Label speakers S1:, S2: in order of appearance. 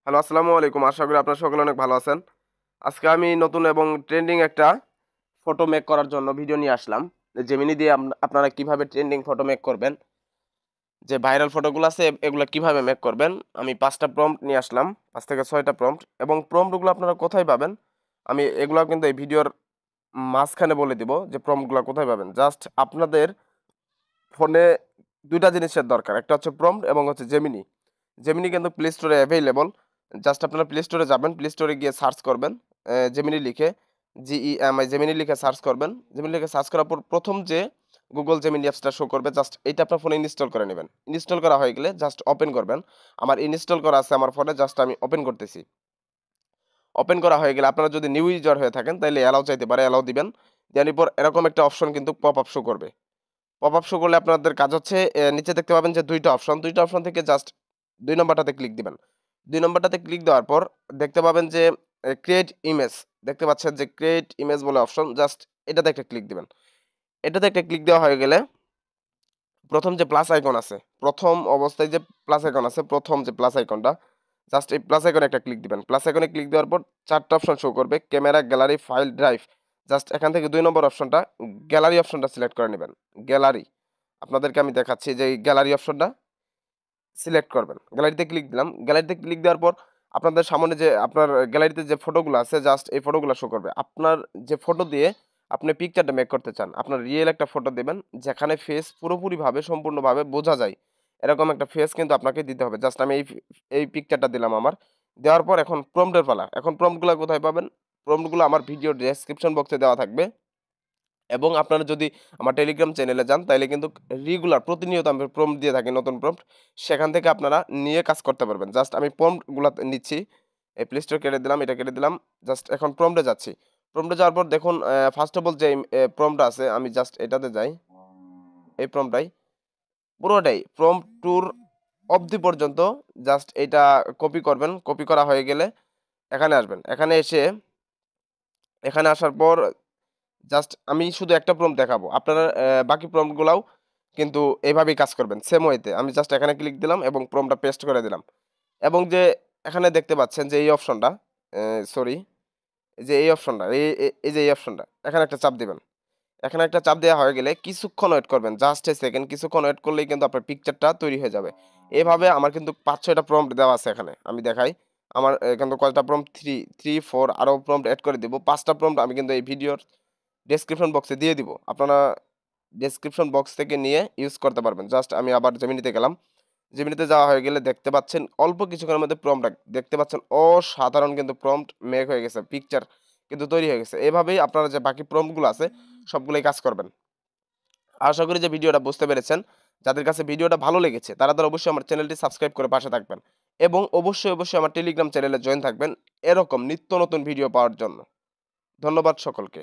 S1: Hello, আসসালামু আলাইকুম। আশা করি আপনারা সকলে অনেক ভালো আছেন। আজকে আমি নতুন এবং ট্রেন্ডিং একটা ফটো মেক করার জন্য ভিডিও নিয়ে আসলাম। জেমিনি দিয়ে আপনারা কিভাবে ট্রেন্ডিং ফটো মেক করবেন, যে ভাইরাল ফটোগুলো আছে এগুলো কিভাবে মেক করবেন। আমি ৫টা প্রম্পট নিয়ে আসলাম, ৫ থেকে ৬টা প্রম্পট, এবং প্রম্পটগুলো আপনারা কোথায় পাবেন আমি এগুলো কিন্তু এই ভিডিওর মাঝখানে বলে দিব যে প্রম্পটগুলো কোথায় পাবেন। জাস্ট আপনাদের ফোনে ২টা জিনিসের দরকার। একটা হচ্ছে প্রম্পট এবং হচ্ছে জেমিনি। জেমিনি কিন্তু প্লে স্টোরে অ্যাভেইলেবল। জাস্ট আপনারা প্লে স্টোরে যাবেন, প্লে স্টোরে গিয়ে সার্চ করবেন জেমিনি লিখে, জিইএমআই জেমিনি লিখে সার্চ করবেন। জেমিনি লিখে সার্চ করার পর ১ম যে গুগল জেমিনি অ্যাপসটা শো করবে, জাস্ট এইটা আপনার ফোনে ইনস্টল করে নেবেন। ইনস্টল করা হয়ে গেলে জাস্ট ওপেন করবেন। আমার ইনস্টল করা আছে আমার ফোনে, জাস্ট আমি ওপেন করতেছি। ওপেন করা হয়ে গেলে আপনারা যদি নিউ ইউজার হয়ে থাকেন তাইলে অ্যালাও চাইতে পারে, অ্যালাও দিবেন। দেওয়ার পর এরকম একটা অপশন কিন্তু পপ আপ শো করবে। পপ আপ শো করলে আপনাদের কাজ হচ্ছে নিচে দেখতে পাবেন যে ২টা অপশন। ২টা অপশন থেকে জাস্ট ২ নাম্বারটাতে ক্লিক দিবেন। ২ নাম্বারটাতে ক্লিক দেওয়ার পর দেখতে পাবেন যে ক্রিয়েট ইমেজ, দেখতে পাচ্ছেন যে ক্রিয়েট ইমেজ বলে অপশন, জাস্ট এটাতে একটা ক্লিক দিবেন। এটাতে একটা ক্লিক দেওয়া হয়ে গেলে ১ম যে প্লাস আইকন আছে, ১ম অবস্থায় যে প্লাস আইকন আছে, ১ম যে প্লাস আইকনটা, জাস্ট এই প্লাস আইকনে একটা ক্লিক দিবেন। প্লাস আইকনে ক্লিক দেওয়ার পর ৪ টা অপশন শো করবে, camera, gallery, file, drive. Just এখান থেকে ২ নম্বর অপশনটা, গ্যালারি অপশনটা সিলেক্ট করে নিবেন। গ্যালারি, আপনাদেরকে আমি দেখাচ্ছি যে এই গ্যালারি অপশনটা সিলেক্ট করবেন। গ্যালারিতে ক্লিক দিলাম। গ্যালারিতে ক্লিক দেওয়ার পর আপনাদের সামনে যে আপনার গ্যালারিতে যে ফটোগুলো আছে, জাস্ট এই ফটোগুলো শো করবে। আপনার যে ফটো দিয়ে আপনি পিকচারটা মেক করতে চান, আপনার রিয়েল একটা ফটো দিবেন যেখানে ফেস পুরোপুরিভাবে সম্পূর্ণভাবে বোঝা যায়। এরকম একটা ফেস কিন্তু আপনাকে দিতে হবে। জাস্ট আমি এই পিকচারটা দিলাম আমার। দেওয়ার পর এখন প্রম্পটের পালা। এখন প্রম্পটগুলো কোথায় পাবেন? প্রম্পটগুলো আমার ভিডিওর ডেসক্রিপশন বক্সে দেওয়া থাকবে। এবং আপনারা যদি আমার টেলিগ্রাম চ্যানেলে যান তাইলে কিন্তু রেগুলার প্রতিনিয়ত আমি প্রম্পট দিয়ে থাকি, নতুন প্রম্পট। সেখান থেকে আপনারা নিয়ে কাজ করতে পারবেন। জাস্ট আমি প্রম্পটগুলা নিচ্ছি। এই প্লে স্টোর কেটে দিলাম, এটা কেটে দিলাম। জাস্ট এখন প্রম্পটে যাচ্ছি। প্রম্পটে যাওয়ার পর দেখুন ফার্স্ট অফ অল যে প্রম্পটটা আছে আমি জাস্ট এটাতে যাই। এই প্রম্পটটাই পুরোটাই প্রম্পট টুর অবধি পর্যন্ত জাস্ট এইটা কপি করবেন। কপি করা হয়ে গেলে এখানে আসবেন। এখানে এসে এখানে আসার পর জাস্ট আমি শুধু একটা প্রম্পট দেখাবো। আপনারা বাকি প্রম্পট গুলাও কিন্তু এভাবেই কাজ করবেন সেম ওয়েতে। আমি জাস্ট এখানে ক্লিক দিলাম এবং প্রম্পটটা পেস্ট করে দিলাম। এবং যে এখানে দেখতে পাচ্ছেন যে এই অপশনটা, সরি, এই যে এই অপশনটা, এই যে এই অপশনটা, এখানে একটা চাপ দিবেন। এখানে একটা চাপ দেওয়া হয়ে গেলে কিছুক্ষণ ওয়েট করবেন। জাস্ট এ সেকেন্ড, কিছুক্ষণ ওয়েট করলেই কিন্তু আপনার পিকচারটা তৈরি হয়ে যাবে। এভাবে আমার কিন্তু ৫-৬ টা প্রম্পট দেওয়া আছে এখানে। আমি দেখাই। আমার কিন্তু কয়টা প্রম্পট ৩, ৪ আরো প্রম্পট এড করে দিব। ৫ টা প্রম্পট আমি কিন্তু এই ভিডিওর ডেসক্রিপশন বক্সে দিয়ে দিব। আপনারা ডেসক্রিপশন বক্স থেকে নিয়ে ইউজ করতে পারবেন। জাস্ট আমি আবার জেমিনিতে গেলাম। জেমিনিতে যাওয়া হয়ে গেলে দেখতে পাচ্ছেন অল্প কিছুক্ষণের মধ্যে প্রম্পট দেখতে পাচ্ছেন অসাধারণ কিন্তু প্রম্পট মেক হয়ে গেছে। পিকচার কিন্তু তৈরি হয়ে গেছে। এভাবেই আপনারা যে বাকি প্রম্পটগুলো আছে সবগুলাই কাজ করবেন। আশা করি যে ভিডিওটা বুঝতে পেরেছেন। যাদের কাছে ভিডিওটা ভালো লেগেছে তারা অবশ্যই আমার চ্যানেলটি সাবস্ক্রাইব করে পাশে থাকবেন। এবং অবশ্যই আমার টেলিগ্রাম চ্যানেলে জয়েন থাকবেন এরকম নিত্য নতুন ভিডিও পাওয়ার জন্য। ধন্যবাদ সকলকে।